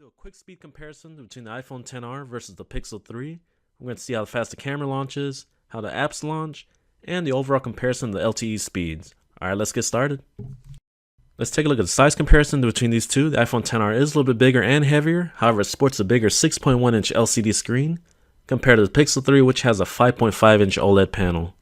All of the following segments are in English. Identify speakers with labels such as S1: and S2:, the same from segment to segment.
S1: do a quick speed comparison between the iPhone XR versus the Pixel 3. We're going to see how fast the camera launches, how the apps launch, and the overall comparison of the LTE speeds. Alright, let's get started. Let's take a look at the size comparison between these two. The iPhone XR is a little bit bigger and heavier, however it sports a bigger 6.1 inch LCD screen compared to the Pixel 3, which has a 5.5 inch OLED panel.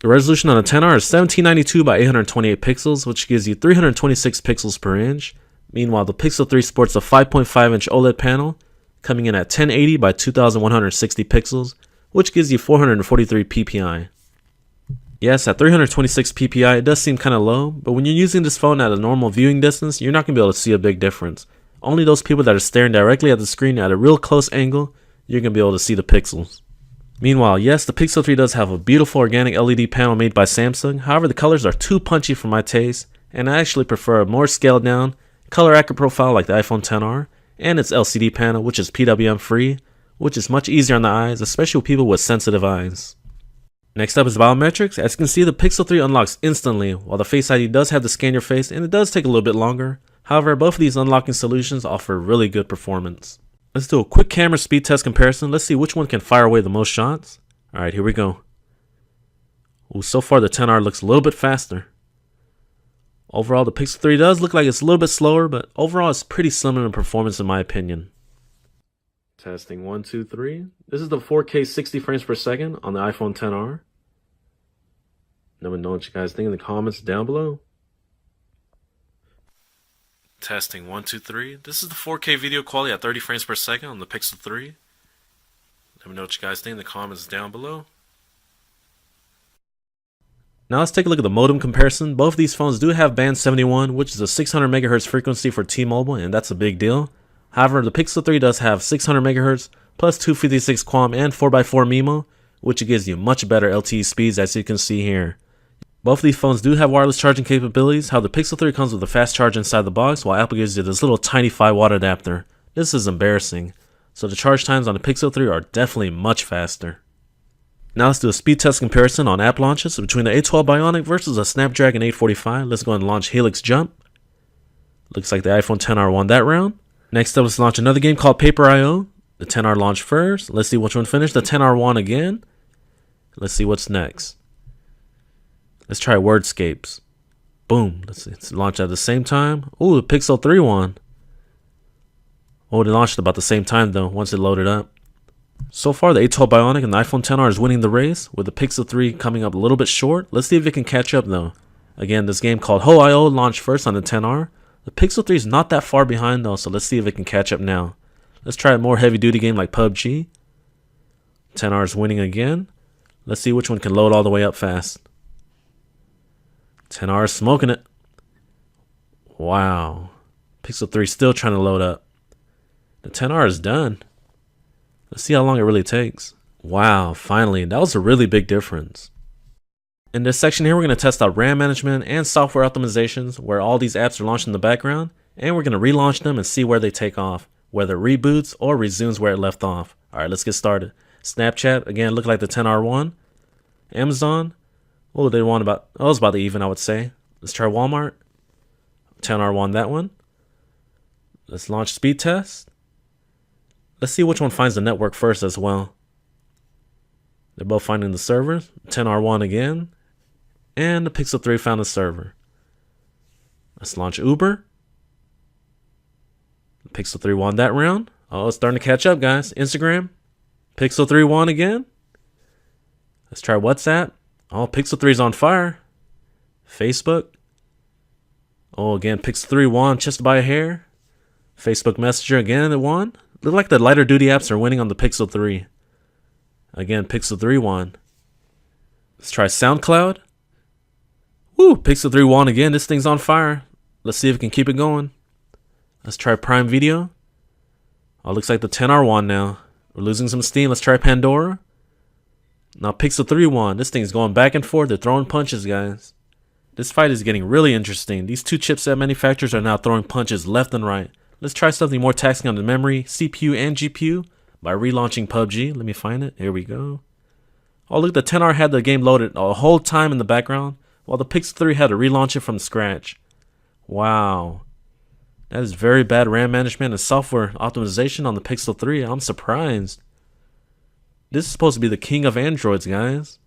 S1: The resolution on the XR is 1792 by 828 pixels, which gives you 326 pixels per inch. Meanwhile, the Pixel 3 sports a 5.5 inch OLED panel, coming in at 1080 by 2160 pixels, which gives you 443 ppi. Yes, at 326 ppi it does seem kinda low, but when you're using this phone at a normal viewing distance, you're not going to be able to see a big difference. Only those people that are staring directly at the screen at a real close angle, you're going to be able to see the pixels. Meanwhile, yes, the Pixel 3 does have a beautiful organic LED panel made by Samsung, however the colors are too punchy for my taste, and I actually prefer a more scaled down, color accurate profile like the iPhone XR, and its LCD panel, which is PWM free, which is much easier on the eyes, especially with people with sensitive eyes. Next up is biometrics. As you can see, the Pixel 3 unlocks instantly, while the Face ID does have to scan your face, and it does take a little bit longer. However, both of these unlocking solutions offer really good performance. Let's do a quick camera speed test comparison. Let's see which one can fire away the most shots. Alright, here we go. Ooh, so far the XR looks a little bit faster. Overall, the Pixel 3 does look like it's a little bit slower, but overall it's pretty similar in performance in my opinion. Testing 1, 2, 3. This is the 4K 60 frames per second on the iPhone XR. Let me know what you guys think in the comments down below. Testing 1, 2, 3. This is the 4K video quality at 30 frames per second on the Pixel 3. Let me know what you guys think in the comments down below. Now let's take a look at the modem comparison. Both of these phones do have band 71, which is a 600 MHz frequency for T-Mobile, and that's a big deal. However, the Pixel 3 does have 600 MHz plus 256 QAM and 4x4 MIMO, which gives you much better LTE speeds, as you can see here. Both of these phones do have wireless charging capabilities. How the Pixel 3 comes with a fast charge inside the box, while Apple gives you this little tiny 5-watt adapter. This is embarrassing. So the charge times on the Pixel 3 are definitely much faster. Now let's do a speed test comparison on app launches between the A12 Bionic versus a Snapdragon 845. Let's go ahead and launch Helix Jump. Looks like the iPhone XR won that round. Next up, let's launch another game called Paper.io. The XR launched first. Let's see which one finished. The XR won again. Let's see what's next. Let's try Wordscapes. Boom. Let's launch at the same time. Ooh, the Pixel 3 won. Oh, they launched about the same time though, once it loaded up. So far, the A12 Bionic and the iPhone XR is winning the race, with the Pixel 3 coming up a little bit short. Let's see if it can catch up though. Again, this game called Ho.io launched first on the XR. The Pixel 3 is not that far behind though, so let's see if it can catch up now. Let's try a more heavy duty game like PUBG. XR is winning again. Let's see which one can load all the way up fast. XR is smoking it. Wow. Pixel 3 still trying to load up. The XR is done. Let's see how long it really takes. Wow, finally, that was a really big difference. In this section here, we're going to test out RAM management and software optimizations, where all these apps are launched in the background, and we're going to relaunch them and see where they take off, whether it reboots or resumes where it left off. Alright, let's get started. Snapchat, again, looked like the XR won. Amazon, oh, they won about, oh, it was about the even, I would say. Let's try Walmart. XR won that one. Let's launch speed test. Let's see which one finds the network first as well. They're both finding the servers. XR won again. And the Pixel 3 found the server. Let's launch Uber. The Pixel 3 won that round. Oh, it's starting to catch up, guys. Instagram. Pixel 3 won again. Let's try WhatsApp. Oh, Pixel 3 is on fire. Facebook. Oh, again, Pixel 3 won just by a hair. Facebook Messenger again, it won. Look like the lighter duty apps are winning on the Pixel 3. Again, Pixel 3 won. Let's try SoundCloud. Woo, Pixel 3 won again. This thing's on fire. Let's see if it can keep it going. Let's try Prime Video. Oh, looks like the XR won now. We're losing some steam. Let's try Pandora. Now Pixel 3 won. This thing's going back and forth. They're throwing punches, guys. This fight is getting really interesting. These two chipset manufacturers are now throwing punches left and right. Let's try something more taxing on the memory, CPU, and GPU by relaunching PUBG. Let me find it. Here we go. Oh, look, the XR had the game loaded a whole time in the background, while the Pixel 3 had to relaunch it from scratch. Wow. That is very bad RAM management and software optimization on the Pixel 3. I'm surprised. This is supposed to be the king of Androids, guys.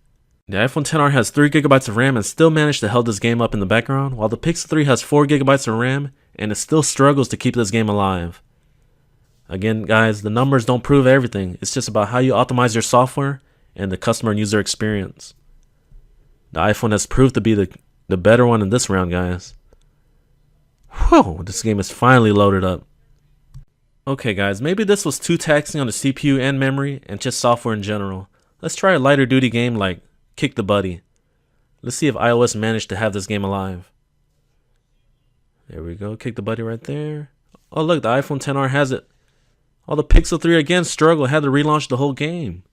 S1: The iPhone XR has 3GB of RAM and still managed to hold this game up in the background, while the Pixel 3 has 4GB of RAM and it still struggles to keep this game alive. Again, guys, the numbers don't prove everything. It's just about how you optimize your software and the customer and user experience. The iPhone has proved to be the better one in this round, guys. Whoa, this game is finally loaded up. Okay, guys, maybe this was too taxing on the CPU and memory and just software in general. Let's try a lighter duty game like Kick the Buddy. Let's see if iOS managed to have this game alive. There we go, Kick the Buddy right there. Oh look, the iPhone XR has it. Oh, the Pixel 3 again struggled, had to relaunch the whole game.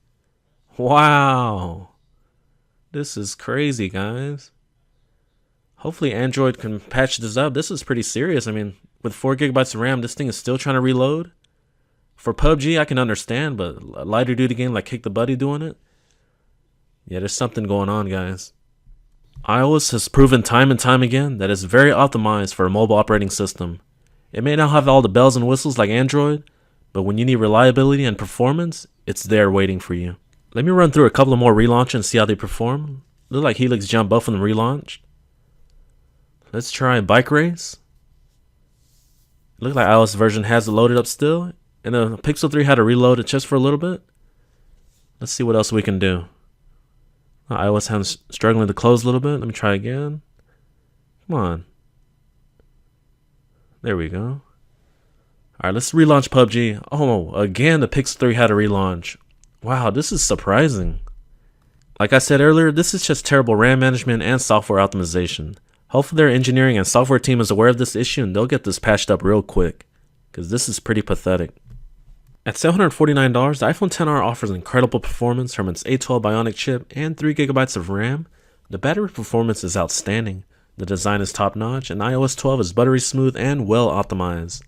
S1: Wow. This is crazy, guys. Hopefully Android can patch this up. This is pretty serious. I mean, with 4GB of RAM, this thing is still trying to reload. For PUBG, I can understand, but a lighter duty game like Kick the Buddy doing it? Yeah, there's something going on, guys. iOS has proven time and time again that it's very optimized for a mobile operating system. It may not have all the bells and whistles like Android, but when you need reliability and performance, it's there waiting for you. Let me run through a couple of more relaunches and see how they perform. Look like Helix Jump, both of them relaunched. Let's try Bike Race. Looks like iOS version has it loaded up still, and the Pixel 3 had to reload it just for a little bit. Let's see what else we can do. iOS hands struggling to close a little bit. Let me try again. Come on. There we go. Alright, let's relaunch PUBG. Oh, again, the Pixel 3 had a relaunch. Wow, this is surprising. Like I said earlier, this is just terrible RAM management and software optimization. Hopefully their engineering and software team is aware of this issue and they'll get this patched up real quick, because this is pretty pathetic. At $749, the iPhone XR offers incredible performance from its A12 Bionic chip and 3GB of RAM. The battery performance is outstanding, the design is top notch, and iOS 12 is buttery smooth and well optimized.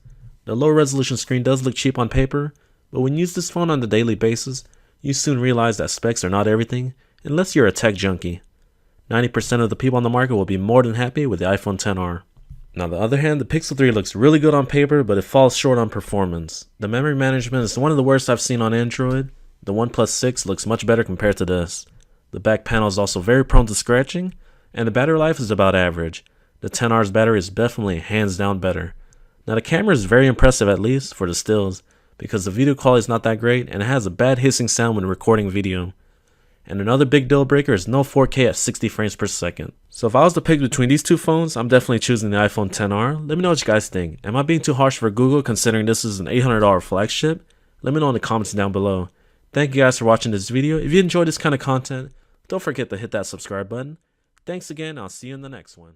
S1: The low resolution screen does look cheap on paper, but when you use this phone on a daily basis, you soon realize that specs are not everything, unless you're a tech junkie. 90% of the people on the market will be more than happy with the iPhone XR. Now, on the other hand, the Pixel 3 looks really good on paper, but it falls short on performance. The memory management is one of the worst I've seen on Android. The OnePlus 6 looks much better compared to this. The back panel is also very prone to scratching, and the battery life is about average. The XR's battery is definitely hands down better. Now, the camera is very impressive, at least for the stills, because the video quality is not that great and it has a bad hissing sound when recording video. And another big deal breaker is no 4K at 60 frames per second. So if I was to pick between these two phones, I'm definitely choosing the iPhone XR. Let me know what you guys think. Am I being too harsh for Google considering this is an $800 flagship? Let me know in the comments down below. Thank you guys for watching this video. If you enjoyed this kind of content, don't forget to hit that subscribe button. Thanks again, I'll see you in the next one.